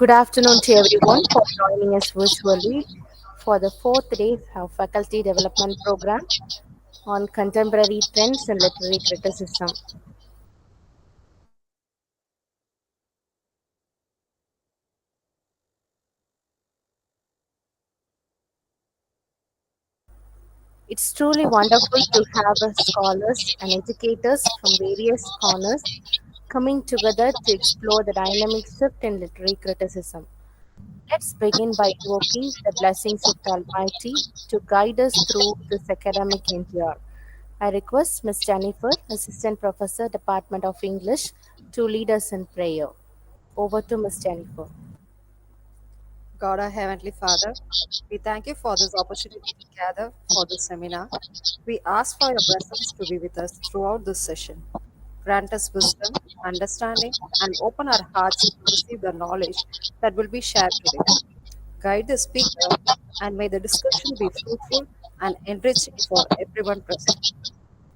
Good afternoon to everyone for joining us virtually for the fourth day of Faculty Development Program on Contemporary Trends and Literary Criticism. It's truly wonderful to have scholars and educators from various corners coming together to explore the dynamic shift in literary criticism. Let's begin by invoking the blessings of the Almighty to guide us through this academic endeavor. I request Ms. Jennifer, Assistant Professor, Department of English, to lead us in prayer. Over to Ms. Jennifer. God, our Heavenly Father, we thank you for this opportunity to gather for this seminar. We ask for your presence to be with us throughout this session. Grant us wisdom, understanding, and open our hearts to receive the knowledge that will be shared today. Guide the speaker, and may the discussion be fruitful and enriching for everyone present.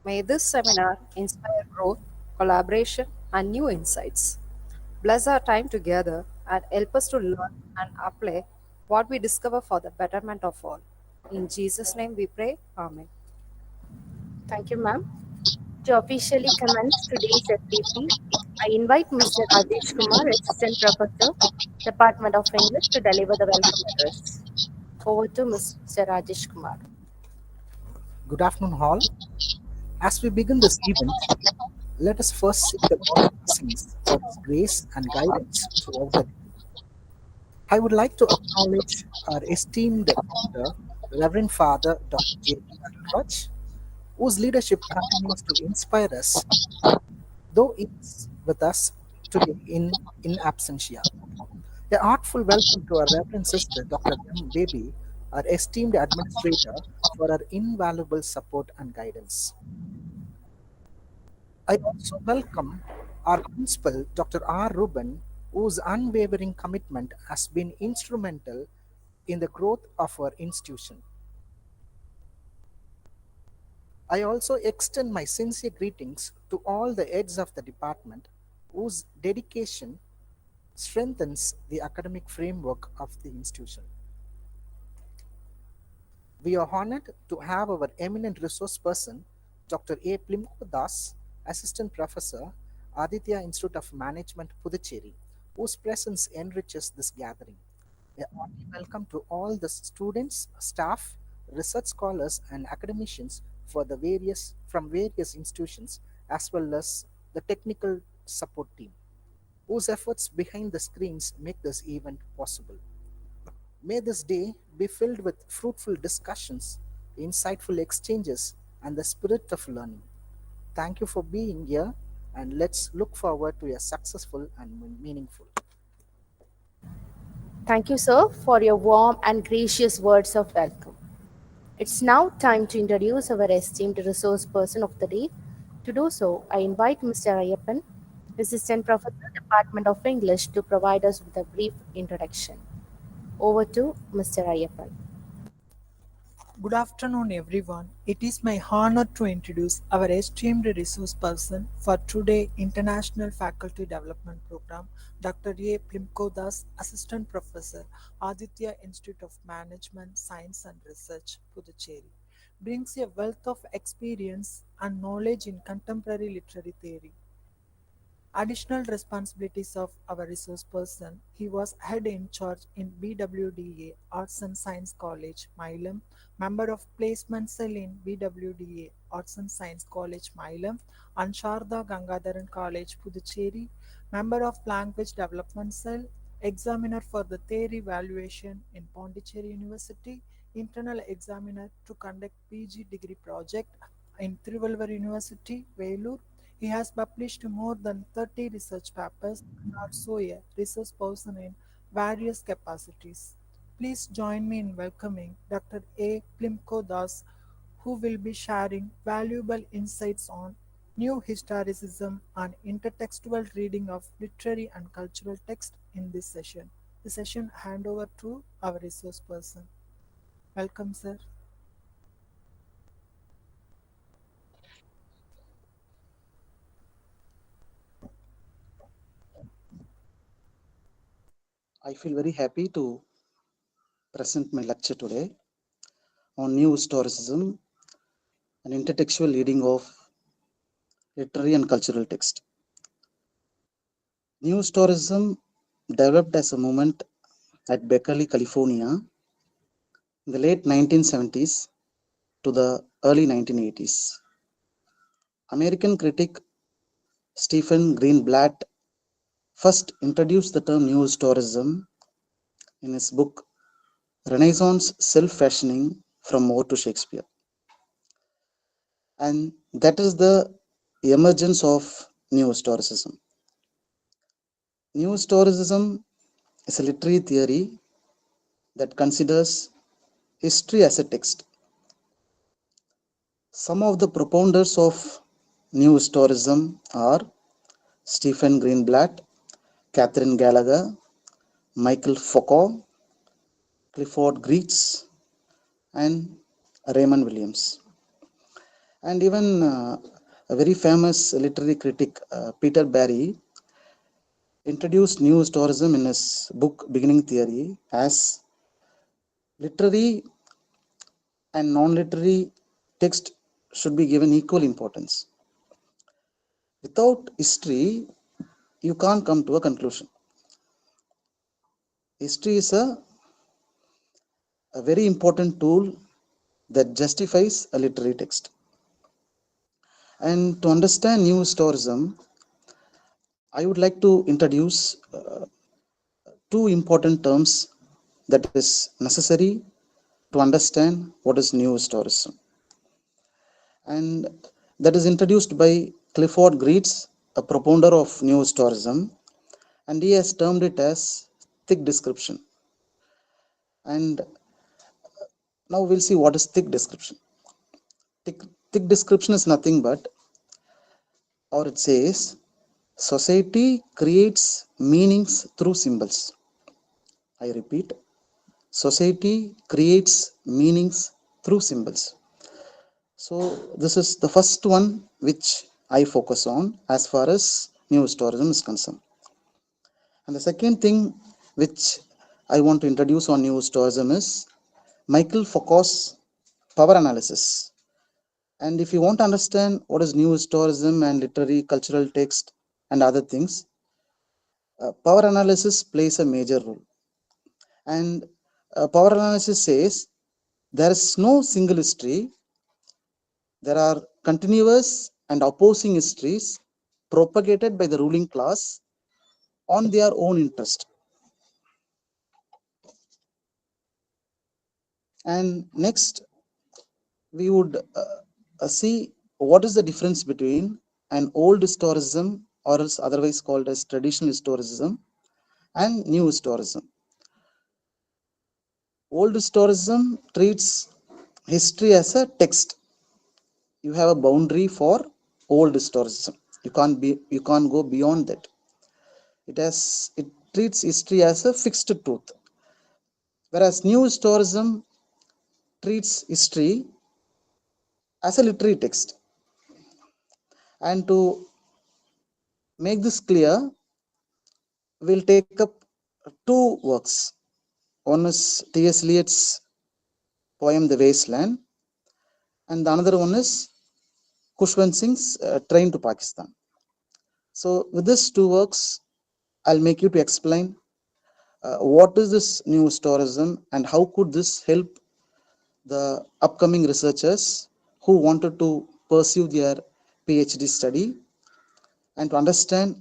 May this seminar inspire growth, collaboration, and new insights. Bless our time together and help us to learn and apply what we discover for the betterment of all. In Jesus' name we pray. Amen. Thank you, ma'am. To officially commence today's FDP, I invite Mr. Rajesh Kumar, Assistant Professor, Department of English, to deliver the welcome address. Over to Mr. Rajesh Kumar. Good afternoon, all. As we begin this event, let us first seek the Lord's blessings for His grace and guidance throughout the day. I would like to acknowledge our esteemed founder, Reverend Father Dr. J.P. Arulraj, whose leadership continues to inspire us, though he is with us today in absentia. A heartful welcome to our Reverend Sister, Dr. M. Baby, our esteemed administrator, for her invaluable support and guidance. I also welcome our principal, Dr. R. Ruben, whose unwavering commitment has been instrumental in the growth of our institution. I also extend my sincere greetings to all the heads of the department whose dedication strengthens the academic framework of the institution. We are honored to have our eminent resource person, Dr. A. Plimko Das, Assistant Professor, Aditya Institute of Management, Puducherry, whose presence enriches this gathering. A hearty welcome to all the students, staff, research scholars, and academicians from various institutions, as well as the technical support team, whose efforts behind the screens make this event possible. May this day be filled with fruitful discussions, insightful exchanges, and the spirit of learning. Thank you for being here, and let's look forward to a successful and meaningful. Thank you, sir, for your warm and gracious words of welcome. It's now time to introduce our esteemed resource person of the day. To do so, I invite Mr. Ayappan, Assistant Professor, Department of English, to provide us with a brief introduction. Over to Mr. Ayappan. Good afternoon, everyone. It is my honor to introduce our esteemed resource person for today International Faculty Development Program, Dr. A. Plimko Das, Assistant Professor, Aditya Institute of Management, Science and Research, Puducherry. Brings a wealth of experience and knowledge in contemporary literary theory. Additional responsibilities of our resource person, he was head in charge in BWDA Arts and Science College, Milam, member of placement cell in BWDA Arts and Science College, Milam, and Sharda Gangadharan College, Puducherry, member of Language Development Cell, examiner for the theory evaluation in Pondicherry University, internal examiner to conduct PG degree project in Trivandrum University, Vellore. He has published more than 30 research papers and also a research person in various capacities. Please join me in welcoming Dr. A. Plimko Das, who will be sharing valuable insights on new historicism and intertextual reading of literary and cultural text in this session. The session hand over to our resource person. Welcome, sir. I feel very happy to present my lecture today on new historicism and intertextual reading of literary and cultural text. New historicism developed as a movement at Berkeley, California in the late 1970s to the early 1980s. American critic Stephen Greenblatt first introduced the term new historicism in his book Renaissance Self-Fashioning from Moore to Shakespeare. And that is the emergence of new historicism. New historicism is a literary theory that considers history as a text. Some of the propounders of new historicism are Stephen Greenblatt, Catherine Gallagher, Michael Foucault, Clifford Geertz, and Raymond Williams. And even a very famous literary critic, Peter Barry, introduced new historicism in his book Beginning Theory as literary and non-literary text should be given equal importance. Without history, you can't come to a conclusion. History is a very important tool that justifies a literary text. And to understand new historicism, I would like to introduce two important terms that is necessary to understand what is new historicism. And that is introduced by Clifford Geertz, a propounder of new historicism, and he has termed it as thick description. And now we'll see what is thick description. Thick description is nothing but, or it says, society creates meanings through symbols. I repeat, society creates meanings through symbols. So this is the first one which I focus on as far as new historicism is concerned. And the second thing which I want to introduce on new historicism is Michael Foucault's power analysis. And if you want to understand what is new historicism and literary cultural text and other things, power analysis plays a major role. And power analysis says there is no single history, there are continuous and opposing histories propagated by the ruling class on their own interest. And next, we would see what is the difference between an old historicism, or else otherwise called as traditional historicism, and new historicism. Old historicism treats history as a text. You have a boundary for old historicism. You can't go beyond that. It treats history as a fixed truth. Whereas new historicism treats history as a literary text. And to make this clear, we'll take up two works. One is T.S. Eliot's poem The Wasteland, and the another one is Khushwant Singh's Train to Pakistan. So with these two works, I'll make you to explain what is this new historicism and how could this help the upcoming researchers who wanted to pursue their PhD study and to understand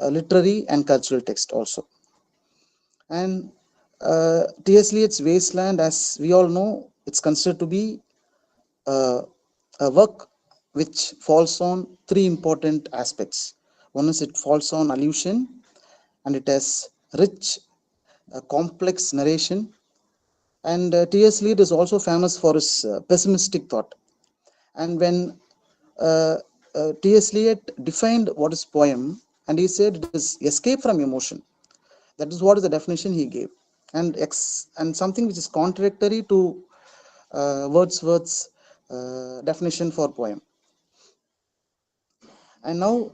literary and cultural text also. And T.S. Eliot's Wasteland, as we all know, it's considered to be a work which falls on three important aspects. One is it falls on allusion, and it has rich, complex narration. And T.S. Eliot is also famous for his pessimistic thought. And when T.S. Eliot defined what is poem, and he said it is escape from emotion. That is what is the definition he gave. And something which is contradictory to Wordsworth's definition for poem. And now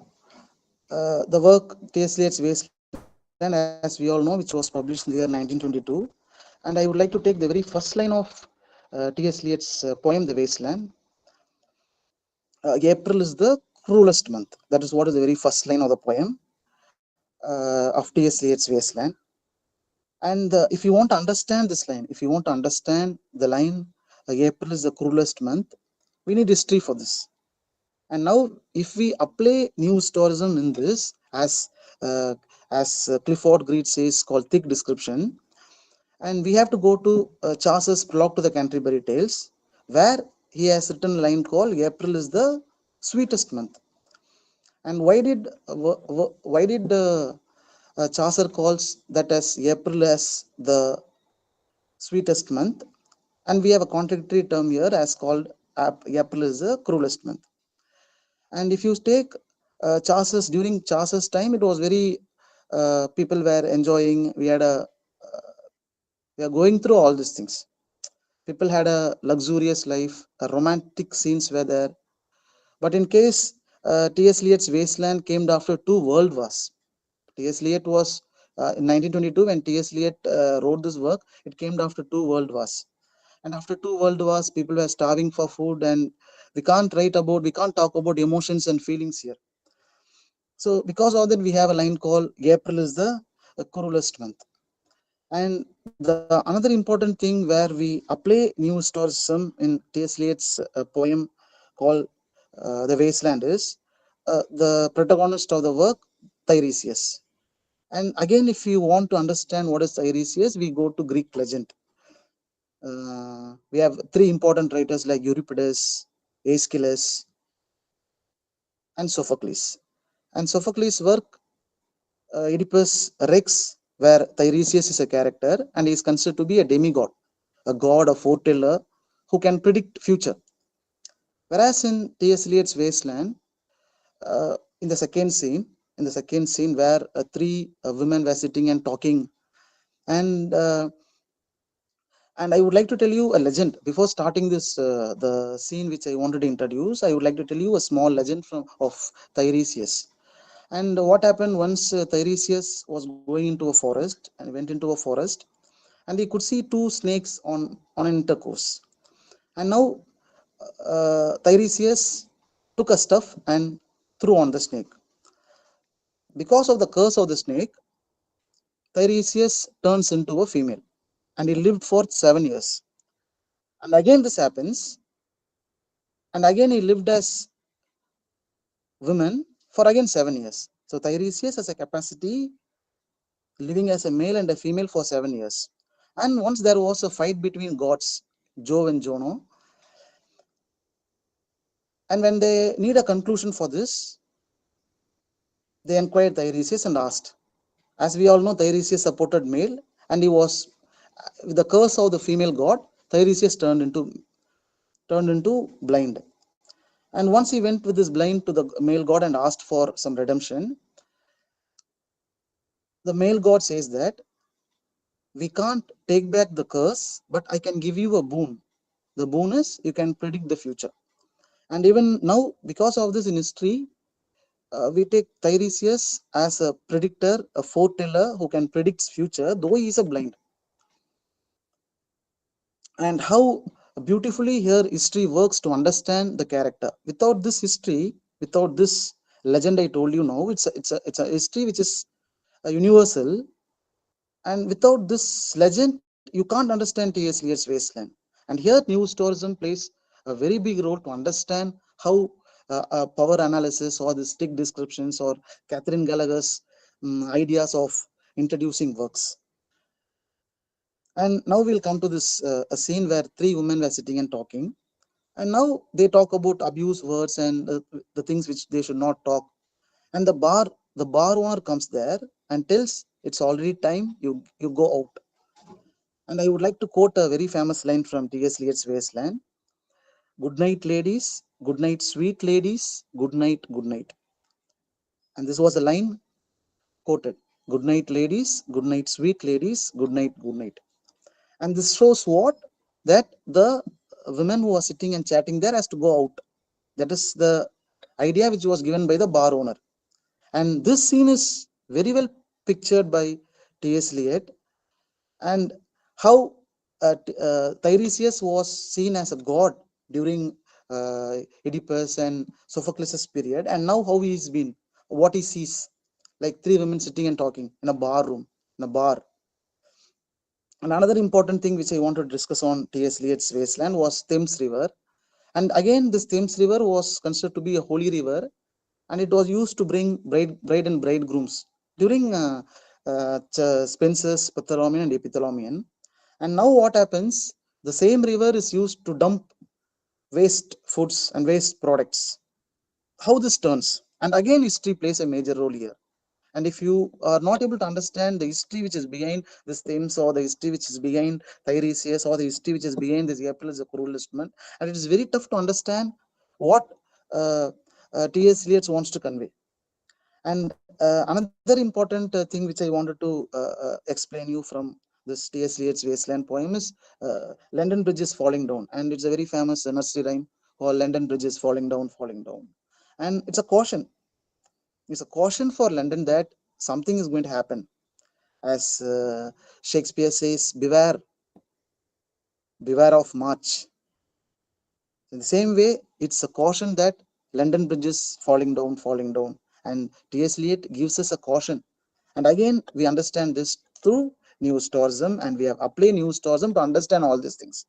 the work T.S. Eliot's Wasteland Wasteland, as we all know, which was published in the year 1922. And I would like to take the very first line of T.S. Eliot's poem, The Wasteland. April is the cruelest month. That is what is the very first line of the poem of T.S. Eliot's Wasteland. And if you want to understand this line, if you want to understand the line, April is the cruelest month, we need history for this. And now, if we apply news tourism in this, uh, as Clifford Greed says, called thick description, and we have to go to Chaucer's Prologue to the Canterbury Tales, where he has written a line called April is the sweetest month. And why did Chaucer calls that as April as the sweetest month? And we have a contradictory term here as called April is the cruelest month. And if you take Chaucer's, during Chaucer's time, it was very people were enjoying. We are going through all these things. People had a luxurious life. Romantic scenes were there. But in case T.S. Eliot's Wasteland came after two world wars. T.S. Eliot was in 1922 when T.S. Eliot wrote this work. It came after two world wars, and after two world wars, people were starving for food, and we can't talk about emotions and feelings here. So because of that, we have a line called April is the cruelest month. And the another important thing where we apply new historicism in T.S. Eliot's poem called The Wasteland is the protagonist of the work, Tiresias. And again, if you want to understand what is Tiresias, we go to Greek legend. We have three important writers like Euripides, Aeschylus, and Sophocles. And Sophocles' work, Oedipus Rex, where Tiresias is a character and he is considered to be a demigod, a god, a foreteller who can predict future. Whereas in T.S. Eliot's Wasteland, in the second scene where three women were sitting and talking, and and I would like to tell you a legend before starting this the scene which I wanted to introduce. I would like to tell you a small legend from of Tiresias. And what happened once Tiresias was going into a forest and went into a forest, and he could see two snakes on an intercourse. And now Tiresias took a stuff and threw on the snake. Because of the curse of the snake, Tiresias turns into a female, and he lived for 7 years. And again this happens, and again he lived as women for again 7 years. So Tiresias has a capacity living as a male and a female for 7 years. And once there was a fight between gods, Jove and Juno, and when they need a conclusion for this, they inquired Tiresias and asked. As we all know, Tiresias supported male, and he was with the curse of the female god. Tiresias turned into blind. And once he went with his blind to the male god and asked for some redemption, the male god says that we can't take back the curse, but I can give you a boon. The boon is you can predict the future. And even now, because of this in history, we take Tiresias as a predictor, a foreteller who can predict future, though he is a blind. And how beautifully here history works to understand the character. Without this history, without this legend I told you now, it's a history which is universal. And without this legend, you can't understand T.S. Eliot's Wasteland. And here, news tourism plays a very big role to understand how power analysis or the stick descriptions or Catherine Gallagher's ideas of introducing works. And now we'll come to this a scene where three women were sitting and talking. And now they talk about abuse words and the things which they should not talk. And the bar owner comes there and tells it's already time, you go out. And I would like to quote a very famous line from T.S. Eliot's Wasteland. Good night, ladies. Good night, sweet ladies. Good night, good night. And this was a line quoted. Good night, ladies. Good night, sweet ladies. Good night, good night. And this shows what? That the women who are sitting and chatting there has to go out. That is the idea which was given by the bar owner. And this scene is very well pictured by T.S. Eliot, and how Tiresias was seen as a god during Oedipus and Sophocles' period, and now how he's been, what he sees, like three women sitting and talking in a bar room, in a bar. And another important thing which I want to discuss on T.S. Eliot's Wasteland was Thames River. And again, this Thames River was considered to be a holy river, and it was used to bring bride and bridegrooms during Spencer's Ptolemy and Epithalamian. And now what happens? The same river is used to dump waste foods and waste products. How this turns? And again, history plays a major role here. And if you are not able to understand the history which is behind this themes, or the history which is behind Tiresias, or the history which is behind this April is a cruel instrument, and it is very tough to understand what uh, T.S. Eliot wants to convey. And another important thing which I wanted to explain you from this T.S. Eliot's Wasteland poem is London Bridge is falling down, and it's a very famous nursery rhyme called London Bridge is falling down, falling down, and it's a caution. It's a caution for London that something is going to happen, as Shakespeare says, "Beware, beware of March." In the same way, it's a caution that London Bridge is falling down, falling down. And T.S. Eliot gives us a caution. And again, we understand this through news tourism, and we have applied news tourism to understand all these things.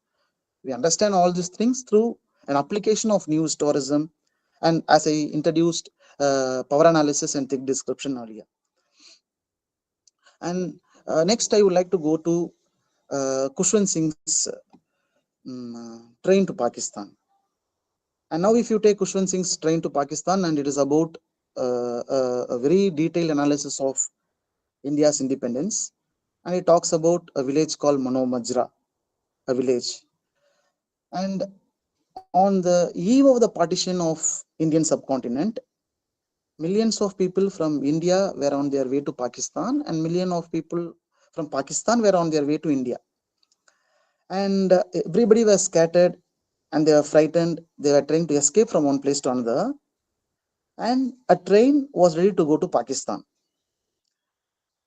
We understand all these things through an application of news tourism. And as I introduced, power analysis and thick description earlier. And next, I would like to go to Kushwant Singh's train to Pakistan. And now, if you take Kushwant Singh's train to Pakistan, and it is about a very detailed analysis of India's independence, and it talks about a village called Mano Majra, a village. And on the eve of the partition of Indian subcontinent, millions of people from India were on their way to Pakistan, and millions of people from Pakistan were on their way to India. And everybody was scattered, and they were frightened. They were trying to escape from one place to another, and a train was ready to go to Pakistan.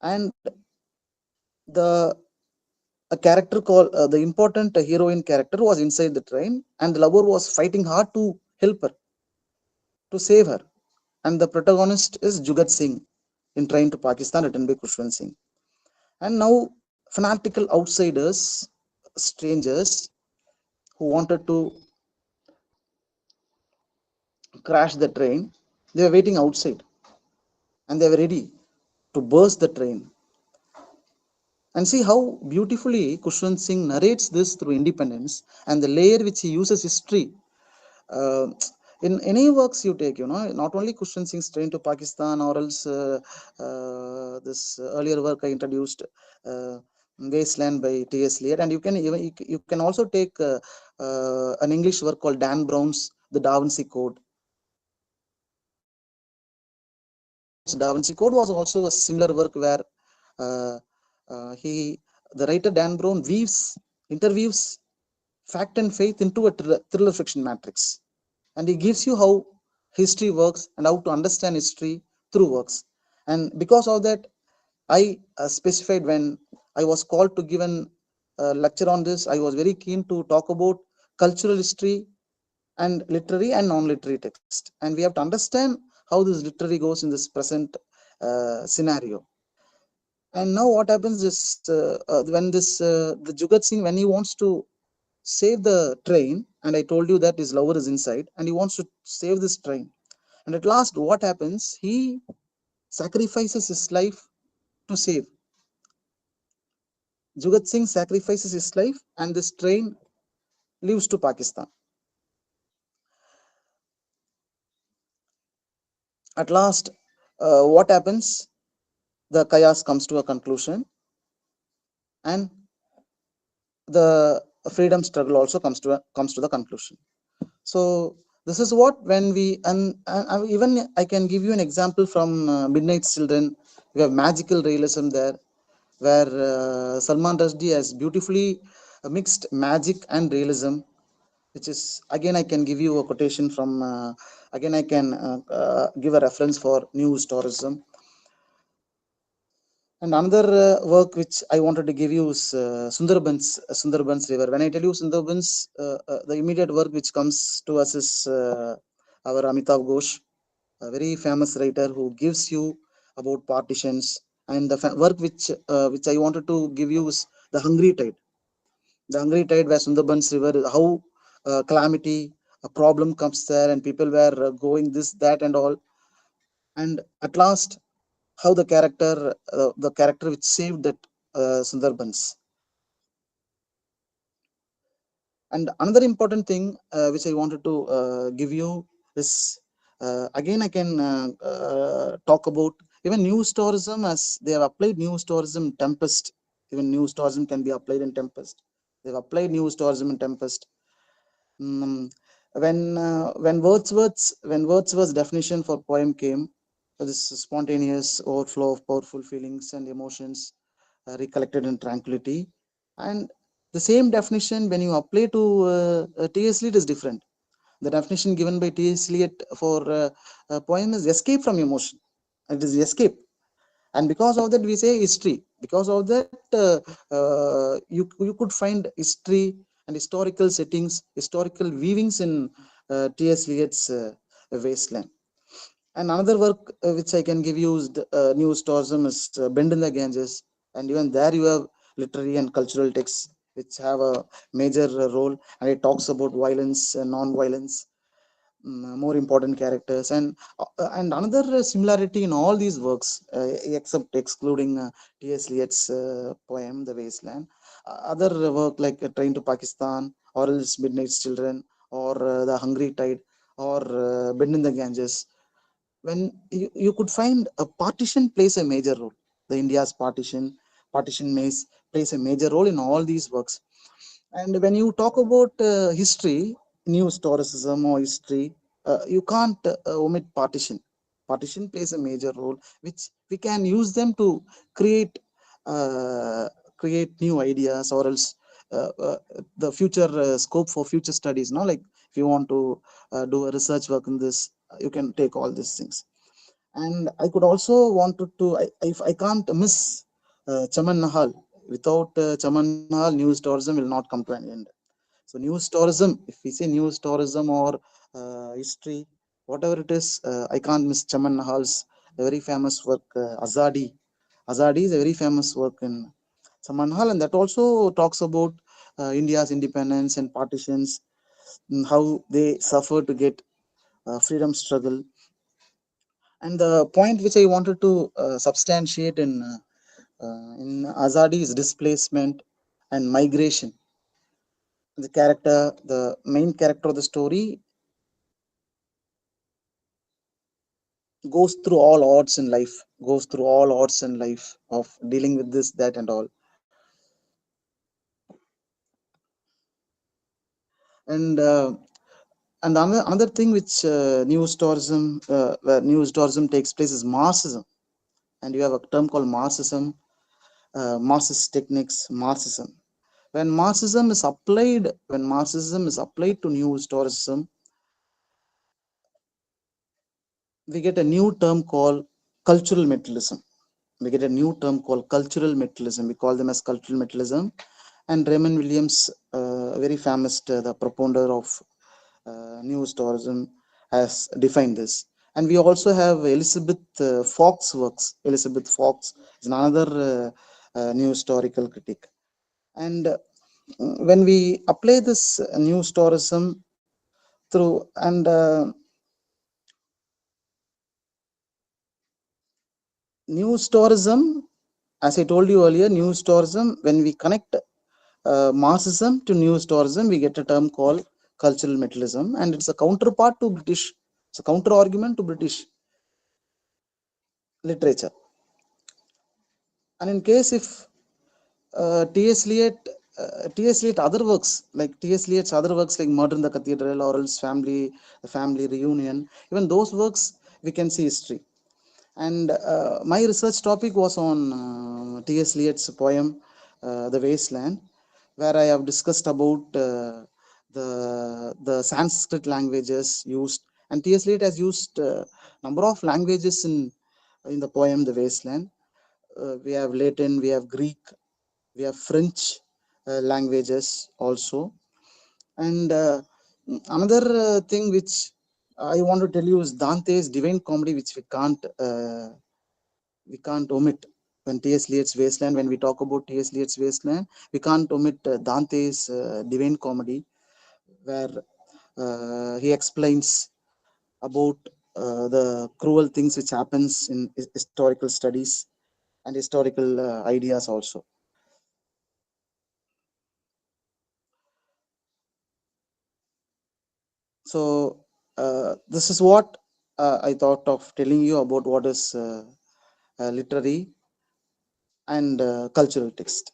And the a character called the important heroine character was inside the train, and the lover was fighting hard to help her, to save her. And the protagonist is Jugat Singh in Train to Pakistan, written by Kushwant Singh. And now, fanatical outsiders, strangers who wanted to crash the train, they were waiting outside, and they were ready to burst the train. And see how beautifully Kushwant Singh narrates this through independence, and the layer which he uses history. Uh, in any works you take, not only Kushwant Singh's Train to Pakistan, or else this earlier work I introduced, uh, Wasteland by T.S. Eliot, and you can also take an English work called Dan Brown's The Da Vinci Code. Da Vinci Code was also a similar work where uh, he, the writer Dan Brown, interweaves fact and faith into a thriller fiction matrix, and he gives you how history works and how to understand history through works. And because of that, I specified when I was called to give an lecture on this, I was very keen to talk about cultural history and literary and non-literary text, and we have to understand how this literary goes in this present scenario. And now what happens is when this the Jugat Singh, when he wants to save the train, and I told you that his lover is inside, and he wants to save this train, and at last what happens, he sacrifices his life to save. Jugat Singh sacrifices his life, and this train leaves to Pakistan. At last, what happens, the chaos comes to a conclusion, and the freedom struggle also comes to the conclusion. So this is what, when we, and even I can give you an example from Midnight's Children. We have magical realism there, where Salman Rushdie has beautifully mixed magic and realism, which is, again I can give you a quotation from again I can give a reference for news tourism. And another work which I wanted to give you is Sundarbans River. When I tell you Sundarbans, the immediate work which comes to us is our Amitav Ghosh, a very famous writer who gives you about partitions. And the work which I wanted to give you is the Hungry Tide. The Hungry Tide, where Sundarbans River, how calamity, a problem comes there, and people were going this, that, and all. And at last, how the character which saved that Sundarbans. And another important thing which I wanted to give you is again I can talk about even news tourism, as they have applied news tourism Tempest. Even news tourism can be applied in Tempest. They've applied news tourism in Tempest. Mm, when Wordsworth's definition for poem came, this spontaneous overflow of powerful feelings and emotions recollected in tranquility, and the same definition when you apply to T.S. Eliot is different. The definition given by T.S. Eliot for a poem is escape from emotion. It is escape, and because of that we say history. Because of that, you could find history and historical settings, historical weavings in T.S. Eliot's wasteland. And another work which I can give you is the, news tourism is Bend in the Ganges. And even there you have literary and cultural texts which have a major role, and it talks about violence and non-violence, more important characters. And another similarity in all these works, except excluding T.S. Eliot's poem The Wasteland, other work like Train to Pakistan, or else Midnight's Children, or The Hungry Tide, or Bend in the Ganges, when you could find a partition plays a major role. The India's partition maze plays a major role in all these works. And when you talk about history, new historicism or history, you can't omit partition. Partition plays a major role, which we can use them to create uh, create new ideas, or else the future scope for future studies. No, like if you want to do a research work in this, you can take all these things. And I could also wanted to, if I can't miss Chaman Nahal. Without Chaman Nahal, news tourism will not come to an end. So news tourism, if we say news tourism or history, whatever it is, I can't miss Chaman Nahal's very famous work, Azadi. Azadi is a very famous work in Chaman Nahal, and that also talks about India's independence and partitions, and how they suffered to get freedom struggle. And the point which I wanted to substantiate in Azadi is displacement and migration. The main character of the story, goes through all odds in life, goes through all odds in life of dealing with this, that, and all. And another thing which where news tourism takes place is Marxism. And you have a term called Marxism, Marxist techniques, Marxism. When Marxism is applied to news tourism, we get a new term called cultural materialism. We get a new term called cultural materialism. We call them as cultural materialism. And Raymond Williams, very famous, the propounder of news tourism, has defined this. And we also have Elizabeth Fox works. Elizabeth Fox is another new historical critic. And when we apply this news tourism through, and news tourism, as I told you earlier, news tourism, when we connect Marxism to news tourism, we get a term called cultural materialism, and it's a counterpart to British, it's a counter argument to British literature. And in case if T.S. Eliot, other works like T.S. Eliot's other works like Murder in the Cathedral, or else The Family Reunion, even those works we can see history. And my research topic was on T.S. Eliot's poem The Wasteland, where I have discussed about the Sanskrit languages used, and T.S. Eliot has used number of languages in the poem The Wasteland. we have Latin, we have Greek, we have French languages also. And another thing which I want to tell you is Dante's Divine Comedy, which we can't omit when T.S. Eliot's Wasteland. When we talk about T.S. Eliot's Wasteland, we can't omit Dante's Divine Comedy, where he explains about the cruel things which happens in historical studies and historical ideas also. So this is what I thought of telling you about what is literary and cultural text.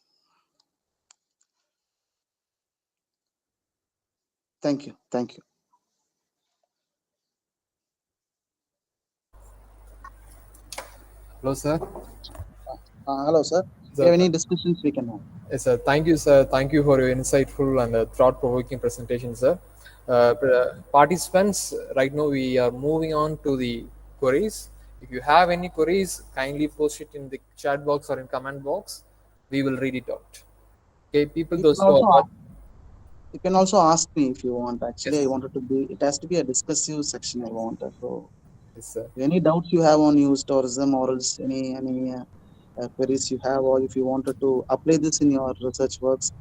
Thank you. Thank you. Hello, sir. Hello, sir. If you Sir, have any discussions, we can have. yes, sir. Thank you, sir. Thank you for your insightful and thought-provoking presentation, sir. Participants, right now we are moving on to the queries. If you have any queries, kindly post it in the chat box or in comment box. We will read it out. Okay, people, You those can who are also watching. you can also ask me if you want. Actually, Yes, I wanted to be. It has to be a discussive section. I want. So, yes, sir. any doubts you have on news tourism or else any queries you have, or if you wanted to apply this in your research works,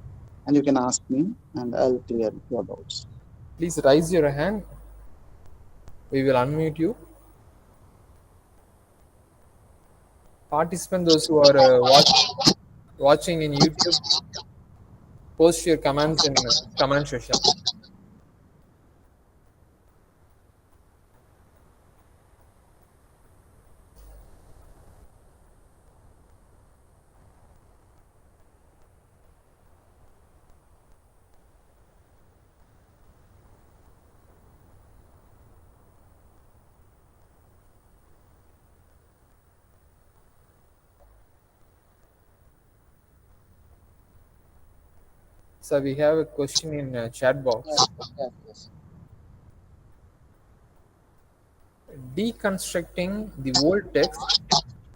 and you can ask me, and I'll clear your doubts. Please raise your hand. We will unmute you. Participant, those who are watching in YouTube, post your comments in comment section. So we have a question in chat Yes, box. yes, yes. Deconstructing the old text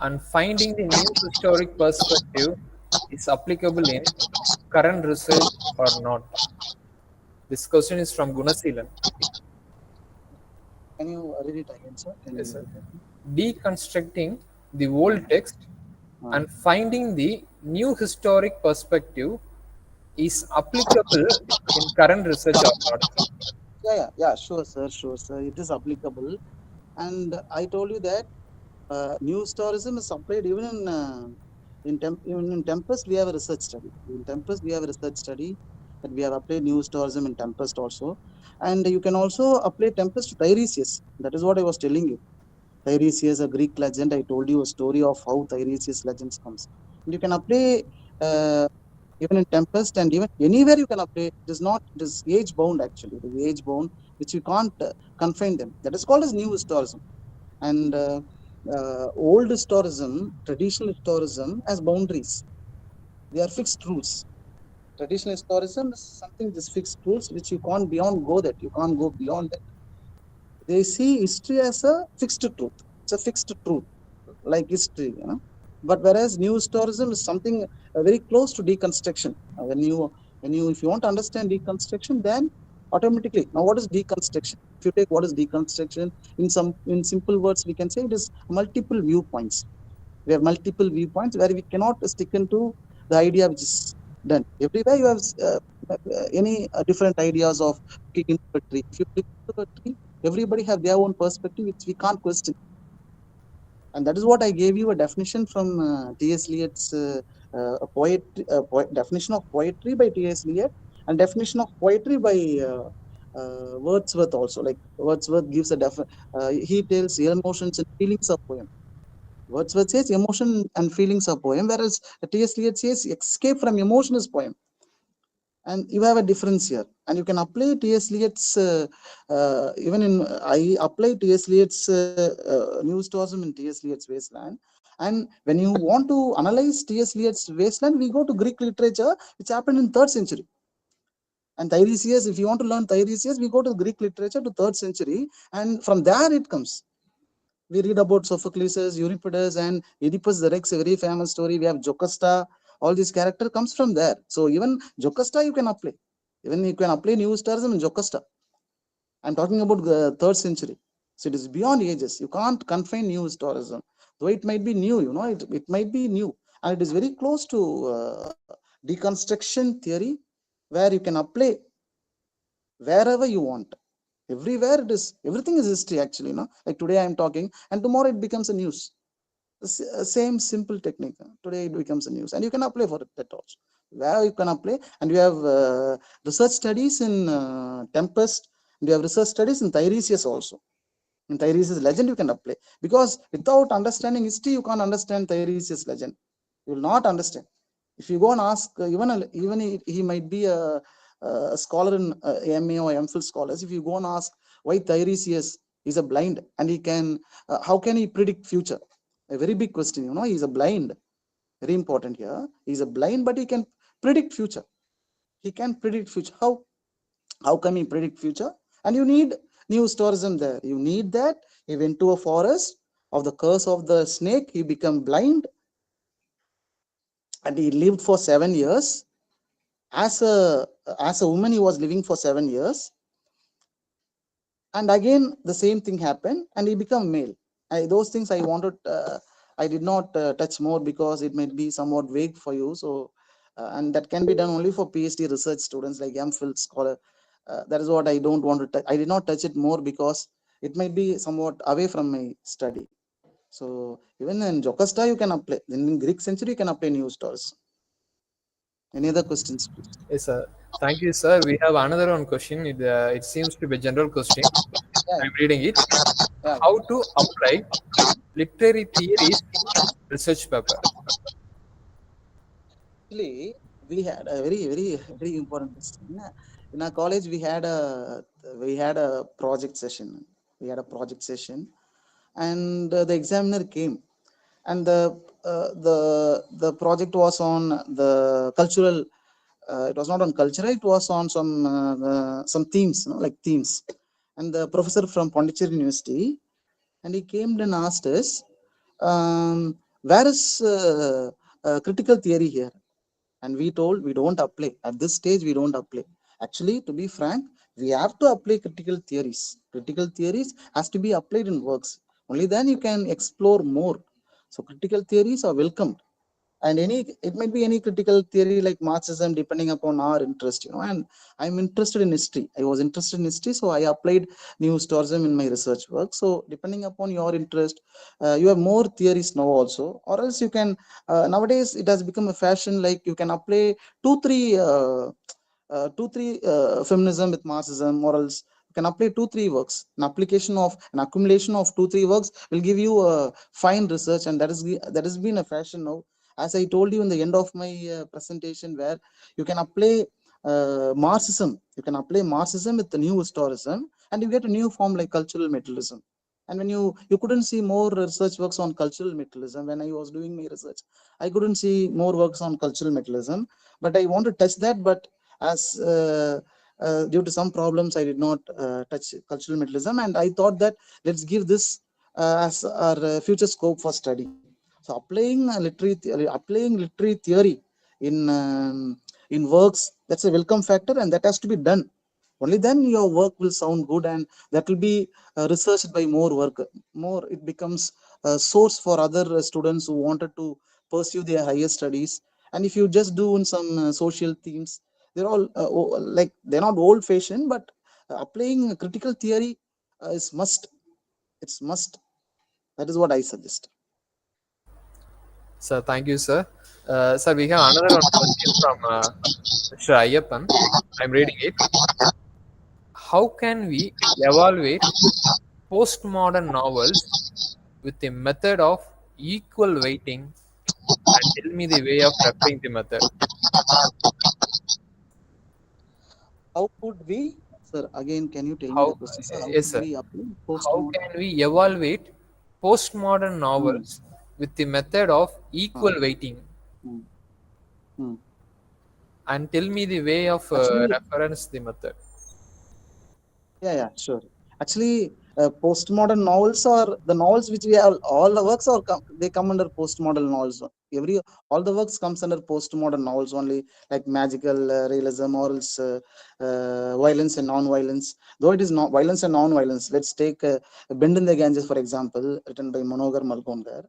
and finding the new historic perspective is applicable in current research or not? This question is from Gunasilan. Can you read it again, sir? Can Yes, you sir. read it again? Deconstructing the Uh, old text uh, and finding the new historic perspective is applicable in current research or not? yeah, yeah, yeah. Sure, sir. Sure, sir. It is applicable, and I told you that news tourism is applied even even in Tempest. We have a research study. In Tempest, we have a research study that we have applied news tourism in Tempest also, and you can also apply Tempest to Tiresias. That is what I was telling you. Tiresias, a Greek legend. I told you a story of how Tiresias legends comes. And you can apply even in Tempest and even anywhere you can apply. It is not. It is age bound actually. It is age bound, which you can't confine them. That is called as new historism. And old historism, traditional historism has boundaries. They are fixed rules. Traditional historism is something just fixed rules which you can't beyond go that. You can't go beyond that. They see history as a fixed truth. It's a fixed truth, like history, you know. But whereas new historism is something very close to deconstruction. If you want to understand deconstruction, then automatically now what is deconstruction? If you take what is deconstruction in simple words, we can say it is multiple viewpoints. We have multiple viewpoints where we cannot stick into the idea which is done. Everywhere you have any different ideas of looking into a tree. If you look into a tree, everybody have their own perspective which we can't question. And that is what I gave you a definition from T.S. Eliot's definition of poetry by T.S. Eliot, and definition of poetry by Wordsworth also. Like Wordsworth gives he tells emotions and feelings of poem. Wordsworth says emotion and feelings are poem, whereas T.S. Eliot says escape from emotion is poem. And you have a difference here. And you can apply T.S. Eliot's, even in, I apply T.S. Eliot's news tourism in T.S. Eliot's Wasteland. And when you want to analyze T.S. Eliot's Wasteland, we go to Greek literature, which happened in 3rd century. And Tiresias, if you want to learn Tiresias, we go to Greek literature to 3rd century. And from there it comes. We read about Sophocles, Euripides, and Oedipus the Rex, a very famous story. We have Jocasta. All these character comes from there. So even Jocasta you can apply. Even you can apply new stars in Jocasta. I'm talking about the third century. So it is beyond ages. You can't confine new historism. Though it might be new, it might be new. And it is very close to deconstruction theory, where you can apply wherever you want. Everywhere it is, everything is history actually. Like today I'm talking, and tomorrow it becomes a news. Same simple technique. Today it becomes a news, and you can apply for it that also. Where you can apply, and you have research studies in Tempest, and you have research studies in Tiresias also. In Tiresias legend, you can apply, because without understanding history, you can't understand Tiresias legend. You will not understand. If you go and ask, even he might be a scholar in MA or MPhil scholars. If you go and ask why Tiresias is a blind and he can, how can he predict future? A very big question. He's a blind. Very important here. He's a blind, but he can predict future. He can predict future. How can he predict future? And you need new tourism there. You need that. He went to a forest of the curse of the snake. He became blind, and he lived for 7 years. As a woman, he was living for 7 years, and again the same thing happened, and he became male. Those things I wanted, I did not touch more, because it might be somewhat vague for you. So and that can be done only for PhD research students, like MPhil scholar. That is what I don't want to touch. I did not touch it more, because it might be somewhat away from my study. So even in Jocasta you can apply. In Greek century you can apply new stars. Any other questions, please? Yes, sir. Thank you, sir. We have another one question. It seems to be a general question. Yeah, I'm reading it. yeah. How to apply literary theories in research paper? Actually, we had a very, very, very important question. In our college, we had a project session. We had a project session, and the examiner came, and the project was on the cultural. It was not on culture. It was on some themes, like themes. And the professor from Pondicherry University, and he came and asked us, where is critical theory here? And we told we don't apply at this stage. We don't apply. Actually, to be frank, we have to apply critical theories. Critical theories has to be applied in works. Only then you can explore more. So critical theories are welcomed, and it might be any critical theory like Marxism, depending upon our interest. And I'm interested in history. I was interested in history, so I applied new tourism in my research work. So depending upon your interest, you have more theories now also, or else you can, nowadays it has become a fashion, like you can apply two three feminism with Marxism, or else you can apply 2 3 works. An accumulation of 2 3 works will give you a fine research, and that has been a fashion now. As I told you in the end of my presentation, where you can apply Marxism with the new historism, and you get a new form like cultural materialism. And when you couldn't see more research works on cultural materialism. When I was doing my research, I couldn't see more works on cultural materialism, but I want to touch that. But as due to some problems, I did not touch cultural materialism, and I thought that let's give this as our future scope for study. So applying literary theory in works, that's a welcome factor, and that has to be done. Only then your work will sound good, and that will be researched by more work. More it becomes a source for other students who wanted to pursue their higher studies. And if you just do in some social themes, they're all like they're not old fashioned, but applying critical theory is must. It's must. That is what I suggest. Sir, thank you, sir. Sir, we have another one question from Mr. Ayyappan. I'm reading it. How can we evaluate postmodern novels with the method of equal weighting, and tell me the way of referring the method? How could we, sir? Again, can you tell me the How, question, sir? How yes, could sir. we apply How postmodern? can we evaluate postmodern Hmm. novels with the method of Ah, equal weighting, hmm, hmm. and tell me the way of Actually, reference the method? yeah, yeah, sure. Actually, postmodern novels or the novels which we have, all the works are they come under postmodern novels. Every all the works comes under postmodern novels only, like magical realism or else violence and non-violence. Though it is not violence and non-violence, let's take Bend in the Ganges for example, written by Manohar Malgomkar,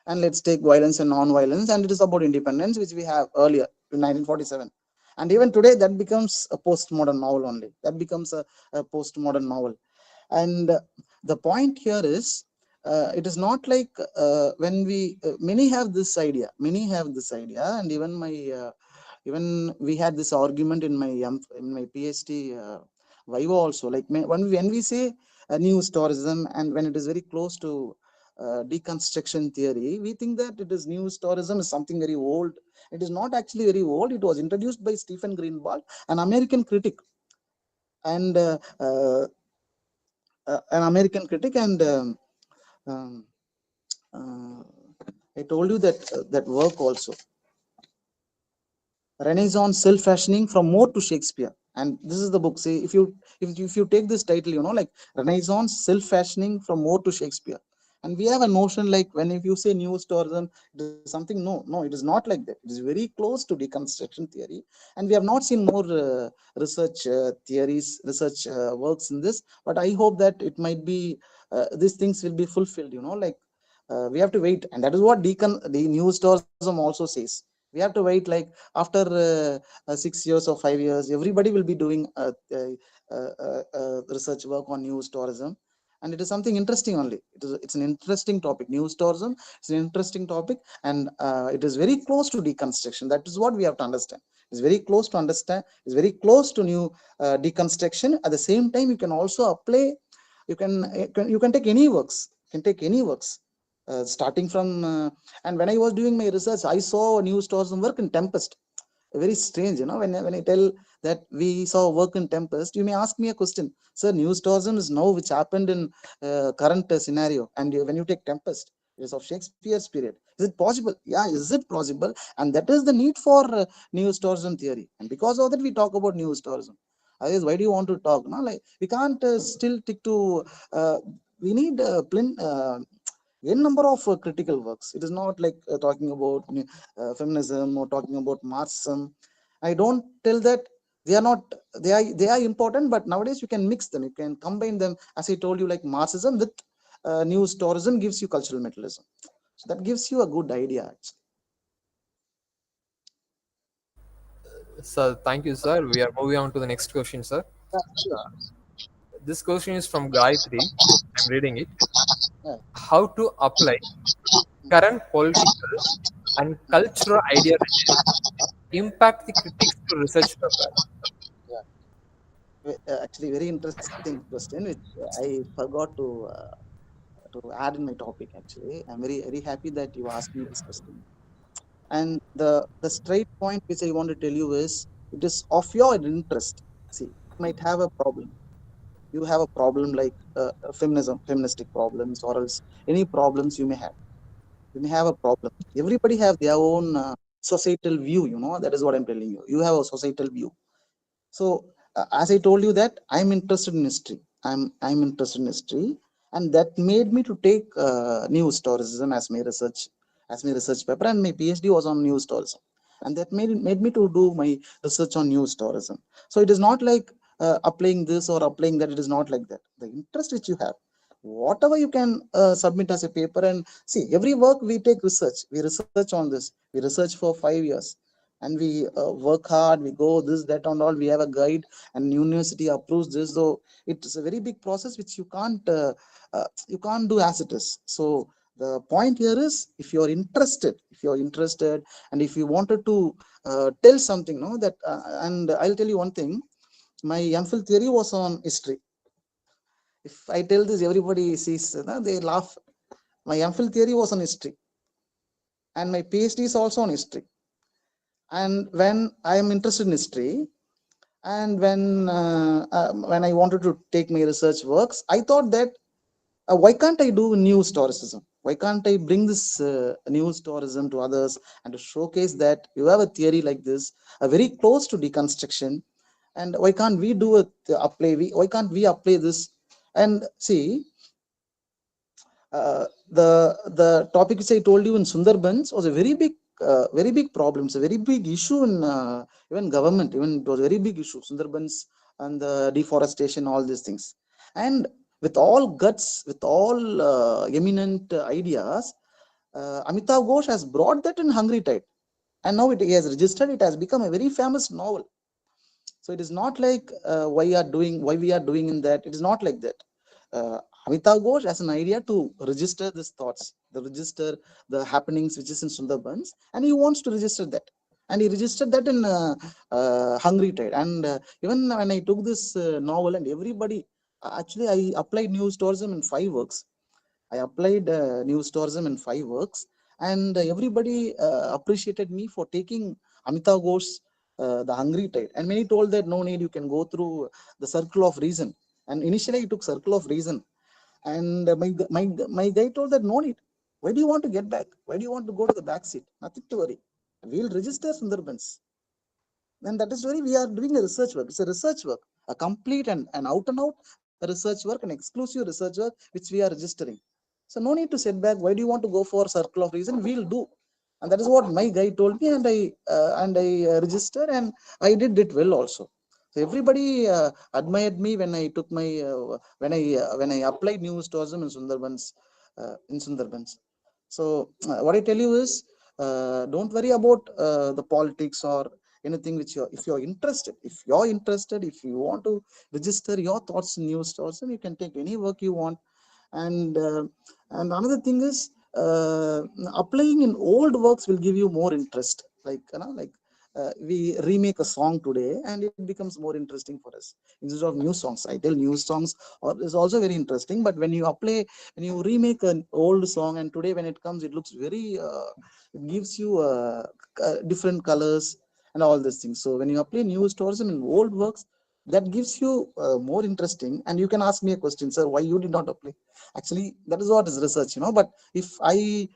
and let's take violence and non-violence, and it is about independence which we have earlier in 1947. And even today that becomes a postmodern novel only, that becomes a postmodern novel. And the point here is it is not like when we many have this idea, and even my even we had this argument in my PhD viva also, like when we say new tourism, and when it is very close to deconstruction theory, we think that it is new tourism is something very old. It is not actually very old. It was introduced by Stephen Greenwald, an American critic, and an American critic, and um, uh, I told you that that work also, Renaissance self-fashioning from Moore to Shakespeare. And this is the book. See, if you take this title, like Renaissance self-fashioning from Moore to Shakespeare. And we have a notion like when if you say new tourism, it is something. No, it is not like that. It is very close to deconstruction theory, and we have not seen more research theories, research works in this. But I hope that it might be these things will be fulfilled. Like we have to wait, and that is what the new tourism also says. We have to wait, like after 6 years or 5 years, everybody will be doing research work on news tourism. And it is something interesting only. It's an interesting topic. News tourism is an interesting topic, and it is very close to deconstruction. That is what we have to understand. It's very close to understand. It's very close to new deconstruction. At the same time, you can also apply. You can take any works. You can take any works, starting from and when I was doing my research, I saw news tourism work in Tempest. Very strange, when I tell that we saw work in Tempest, you may ask me a question, sir. News tourism is now which happened in current scenario, and when you take Tempest, it is of Shakespeare's period. Is it possible? Yeah, is it possible? And that is the need for news tourism theory, and because of that we talk about news tourism. Otherwise, why do you want to talk? No, like we can't still stick to uh, we need n number of critical works. It is not like talking about feminism or talking about Marxism. I don't tell that they are not. They are important, but nowadays you can mix them. You can combine them. As I told you, like Marxism with news tourism gives you cultural materialism. So that gives you a good idea. Actually. So thank you, sir. We are moving on to the next question, sir. Yeah, sure. This question is from Gayatri. I'm reading it. Yeah. How to apply current political and cultural ideologies impact the critics to research paper? Yeah. Actually, very interesting question, which I forgot to add in my topic. Actually, I'm very happy that you asked me this question. And the straight point which I want to tell you is, it is of your interest. See, you might have a problem. You have a problem like feministic problems, or else any problems you may have. You may have a problem. Everybody have their own societal view. That is what I'm telling you. You have a societal view. So as I told you that I'm interested in history. I'm interested in history, and that made me to take news tourism as my research paper, and my PhD was on news tourism, and that made me to do my research on news tourism. So it is not like applying this or applying that. It is not like that. The interest which you have, whatever you can submit as a paper, and see, every work we take research. We research on this. We research for 5 years, and we work hard. We go this, that, and all. We have a guide, and university approves this. So it's a very big process which you can't do as it is. So the point here is, if you're interested, and if you wanted to tell something, no, that and I'll tell you one thing. My MPhil theory was on history. If I tell this, everybody sees, they laugh. My MPhil theory was on history, and my PhD is also on history. And when I am interested in history, and when I wanted to take my research works, I thought that why can't I do news tourism? Why can't I bring this news tourism to others, and to showcase that you have a theory like this, very close to deconstruction, and why can't we do it? Why can't we apply this And see, the topic which I told you in Sundarbans was a very big problem. It's a very big issue in even government. Even it was a very big issue. Sundarbans and the deforestation, all these things. And with all guts, with all eminent ideas, Amitav Ghosh has brought that in Hungry Tide, and now he has registered. It has become a very famous novel. So it is not like why we are doing in that. It is not like that. Uh, Amitav Ghosh has an idea to register these thoughts, the register the happenings which is in Sundarbans, and he wants to register that. And he registered that in Hungry Tide. And even when I took this novel, and everybody, actually, I applied news tourism in 5 works. I applied news tourism in 5 works, and everybody appreciated me for taking Amitav Ghosh's The Hungry Tide. And many told that no need, you can go through the Circle of Reason. And initially, I took Circle of Reason, and my guy told that no need. Why do you want to get back? Why do you want to go to the back seat? Nothing to worry. We'll register Sundarbans. And that is why we are doing a research work. It's a research work, a complete and out and out research work, an exclusive research work which we are registering. So no need to sit back. Why do you want to go for Circle of Reason? We'll do. And that is what my guy told me, and I registered, and I did it well also. So everybody admired me when I took my when I applied news tourism in Sundarbans. So what I tell you is, don't worry about the politics or anything which if you're interested, if you want to register your thoughts in news tourism, you can take any work you want. And uh, and another thing is, applying in old works will give you more interest, like we remake a song today and it becomes more interesting for us instead of new songs. I tell new songs is also very interesting, but when you remake an old song and today when it comes, it looks very it gives you different colors and all these things. So when you apply news tourism in old works, that gives you more interesting. And you can ask me a question, sir, why you did not apply? Actually, that is what is research. But if I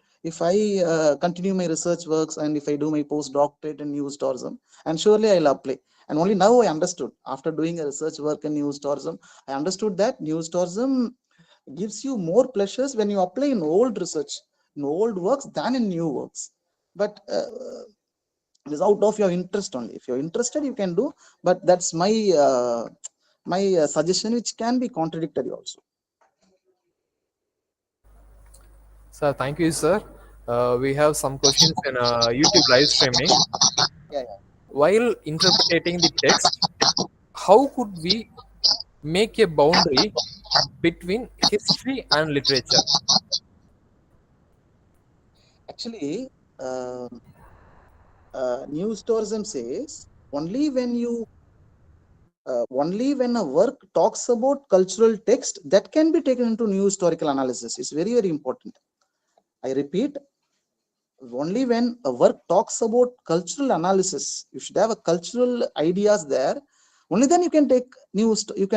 continue my research works, and if I do my postdoctorate in news tourism, and surely I'll apply. And only now I understood, after doing a research work in news tourism, I understood that news tourism gives you more pleasures when you apply in old research, in old works, than in new works. But it is out of your interest only. If you're interested, you can do. But that's my suggestion, which can be contradictory also. Sir, thank you, sir. We have some questions in YouTube live streaming. Yeah, While interpreting the text, how could we make a boundary between history and literature? actually, uh, news tourism says only when a work talks about cultural text, that can be taken into new historical analysis. It's very, very important. I repeat, only when a work talks about cultural analysis, you should have a cultural ideas there. Only then you can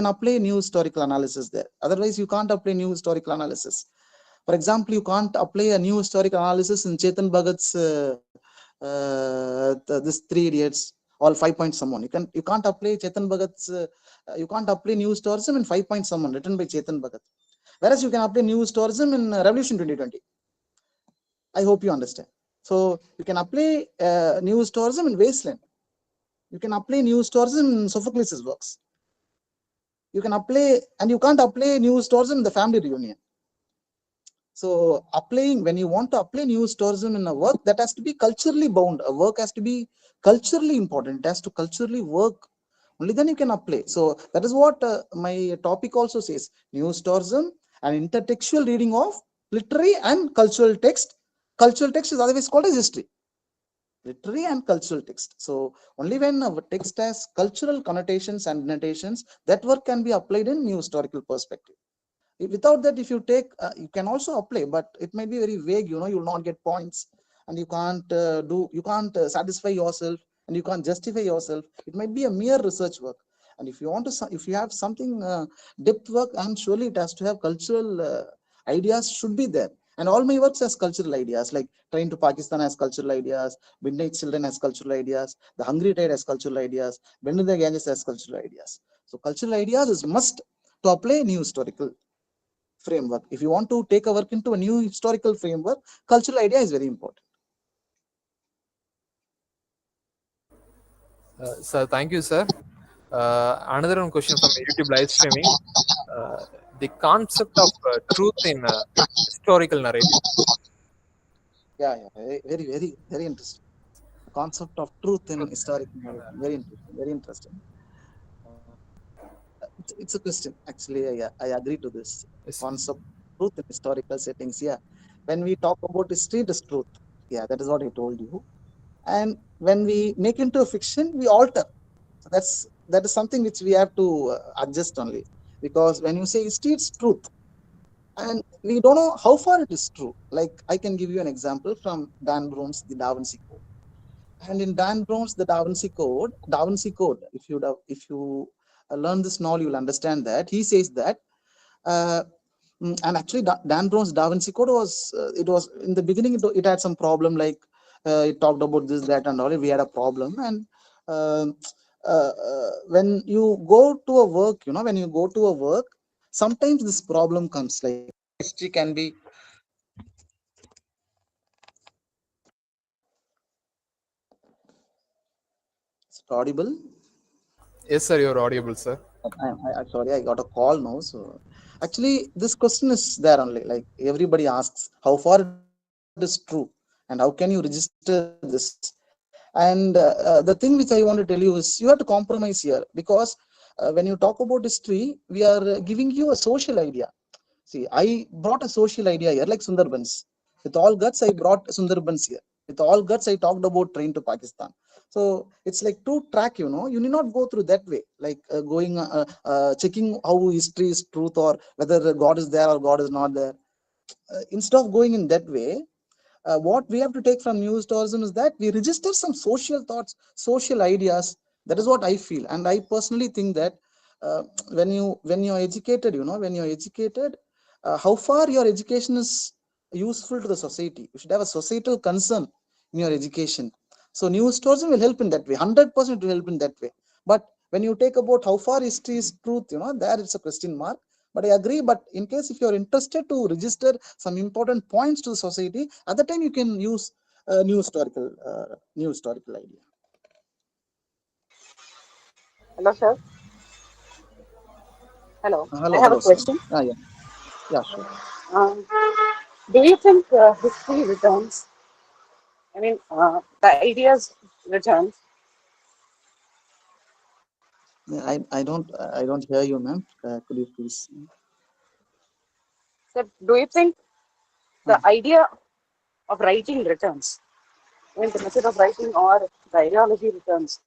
apply new historical analysis there. Otherwise, you can't apply new historical analysis. For example, you can't apply a new historical analysis in Chetan Bhagat's this Three Idiots, all 5 point someone. You can't apply Chetan Bhagat's you can't apply news tourism in 5 point someone written by Chetan Bhagat. Whereas you can apply news tourism in Revolution 2020. I hope you understand. So you can apply news tourism in Wasteland. You can apply news tourism in Sophocles' works. You can apply, and you can't apply news tourism in the family reunion. So when you want to apply news tourism in a work, that has to be culturally bound. A work has to be culturally important. It has to culturally work. Only then you can apply. So that is what my topic also says: news tourism and intertextual reading of literary and cultural text. Cultural text is otherwise called as history. Literary and cultural text. So only when a text has cultural connotations and annotations, that work can be applied in new historical perspective. Without that, if you take, you can also apply, but it might be very vague. You will not get points, and you can't satisfy yourself, and you can't justify yourself. It might be a mere research work. And if you have something depth work, and surely it has to have cultural ideas should be there. And all my works has cultural ideas, like Train to Pakistan has cultural ideas, Midnight Children has cultural ideas, The Hungry Tide has cultural ideas, Bend in the Ganges has cultural ideas. So cultural ideas is must to apply a new historical framework. If you want to take a work into a new historical framework, cultural idea is very important. Sir, thank you, sir. Another one question from YouTube live streaming. The concept of truth in historical narrative. Yeah, yeah, very interesting. The concept of truth in historical narrative, very interesting, very interesting. Uh, it's a question. Actually, I agree to this Yes. concept truth in historical settings. Yeah, when we talk about history, it is truth. Yeah, that is what I told you. And when we make into a fiction, we alter. So that is something which we have to adjust only, because when you say history, it's truth, and we don't know how far it is true. Like I can give you an example from Dan Brown's The Da Vinci Code. And in Dan Brown's The Da Vinci Code, if you learn this knowledge, you'll understand that he says that. Uh, and actually, Dan Brown's Da Vinci Code was it was in the beginning it had some problem, like it talked about this, that, and all. We had a problem, and um when you go to a work, when you go to a work, sometimes this problem comes. Like history can be. It's audible. Yes, sir, you're audible, sir. Sorry, I got a call now. So actually, this question is there only. Like everybody asks, how far it is true, and how can you register this? And the thing which I want to tell you is you have to compromise here, because when you talk about history, we are giving you a social idea. See, I brought a social idea here, like Sundarbans. With all guts, I brought Sundarbans here. With all guts, I talked about train to Pakistan. So it's like two track. You need not go through that way, like checking how history is truth, or whether God is there or God is not there. Instead of going in that way, what we have to take from news tourism is that we register some social thoughts, social ideas. That is what I feel, and I personally think that uh, when you're educated, when you're educated, how far your education is useful to the society. You should have a societal concern in your education. So news tourism will help in that way. 100% will help in that way. But when you take about how far history is truth, there it's a question mark. But I agree. But in case if you're interested to register some important points to the society, at the time you can use new historical idea. Hello, sir. Hello. I have a Hello, sir. question. Yeah, yeah, sure. Um, do you think history returns? I mean, the ideas returns. Yeah, I don't hear you, ma'am. Could you please? So, do you think Uh, the idea of writing returns? I mean, the method of writing or the ideology returns?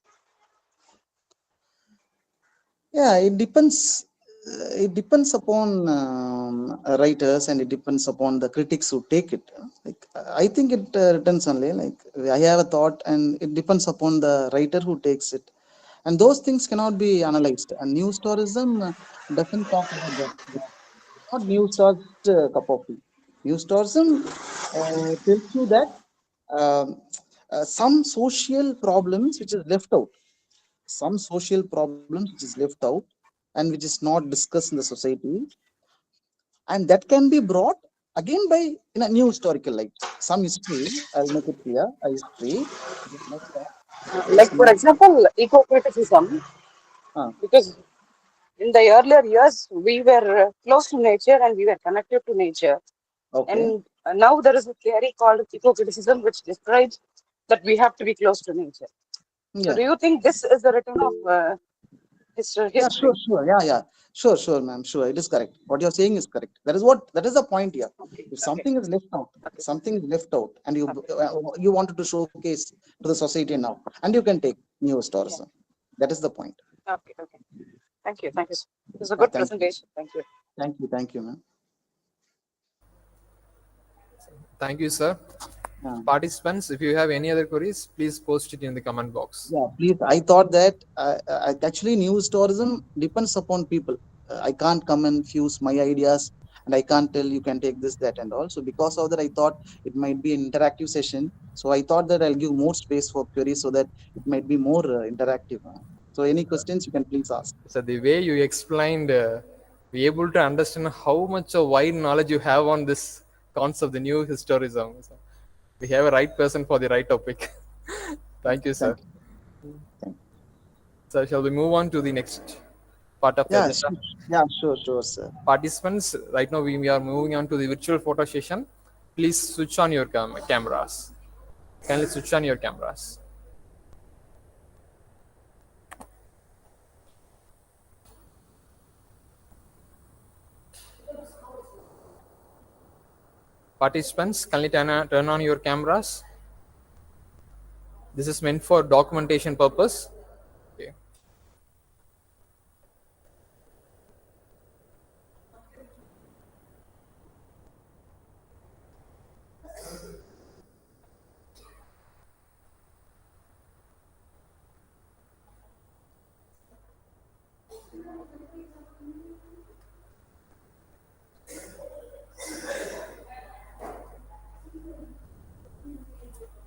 Yeah, it depends. It depends upon writers, and it depends upon the critics who take it. Like I think it returns only. Like I have a thought, and it depends upon the writer who takes it, and those things cannot be analyzed. And news tourism doesn't talk about that. It's not news tourist cup of tea. News tourism tells you that um, some social problems which is left out, some social problems which is left out, and which is not discussed in the society, and that can be brought again by in a new historical light. Some history, I'll make it clear, a history which is left out, which is Like, for not. example, eco-criticism, uh, because in the earlier years, we were close to nature and we were connected to nature. okay. And now there is a theory called eco-criticism, which describes that we have to be close to nature. So, Yeah. do you think this is the return of Yeah, sure, history? sure. Yeah. Sure, ma'am. Sure, it is correct. What you're saying is correct. That is the point here. Okay, If okay, something is left out, okay, something is left out, and okay. you wanted to showcase to the society now, and you can take news Yeah, tourism. That is the point. okay, okay. Thank you, thank you. It was a Yeah, good thank you. presentation. Thank you. Thank you, ma'am. Thank you, sir. Yeah. Participants, if you have any other queries, please post it in the comment box. Yeah, please. I thought that actually news tourism depends upon people. I can't come and fuse my ideas, and I can't tell you can take this, that, and all. So because of that, I thought it might be an interactive session. So I thought that I'll give more space for queries so that it might be more interactive. So any questions you can please ask. So the way you explained be able to understand how much of wide knowledge you have on this concept, the new historism. So we have a right person for the right topic. Thank you, sir. Thank you. Thank you. So shall we move on to the next part of the Yeah, agenda? sure. Yeah, sure, sure, sir. Participants, right now we are moving on to the virtual photo session. Please switch on your cameras. Kindly switch on your cameras. Participants, kindly turn on your cameras. This is meant for documentation purpose. Okay.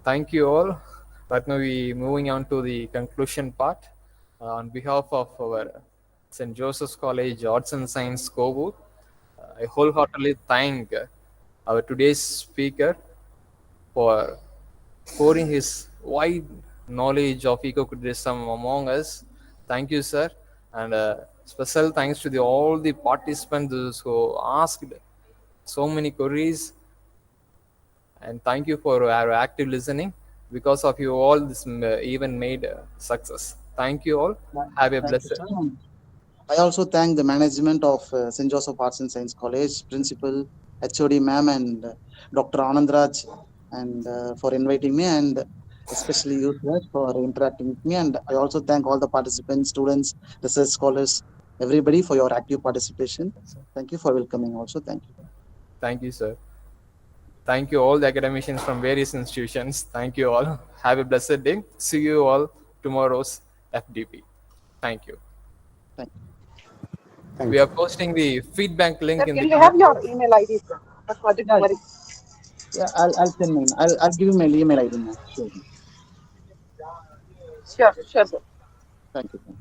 Thank you all. Right now we moving on to the conclusion part. On behalf of our St. Joseph's College Arts and Science Kovur, I wholeheartedly thank our today's speaker for pouring his wide knowledge of eco-criticism among us. Thank you, sir. And special thanks to all the participants who asked so many queries. And thank you for our active listening. Because of you all, this event made success. Thank you all. Have a Thank you, blessed. sir. And I also thank the management of St. Joseph Arts and Science College, Principal, HOD ma'am, and Dr. Anandraj, and for inviting me, and especially you, sir, for interacting with me. And I also thank all the participants, students, research scholars, everybody for your active participation. Thank you for welcoming. Also, thank you. Thank you, sir. Thank you all the academicians from various institutions. Thank you all. Have a blessed day. See you all tomorrow's FDP. Thank you. Thank We Thank are you. posting the feedback Sir, link in the can we comment have your box. email ID, sir? For further you. Yeah, queries. yeah. I'll send mine. I'll give you my email ID now. Sure. Sure, sure, sir. Thank you. Thank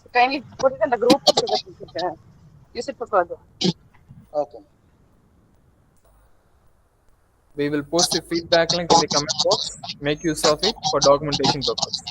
So kindly put it in the group so that we could use it for further. you. Okay. We will post the feedback link in the comment box. Make use of it for documentation purpose.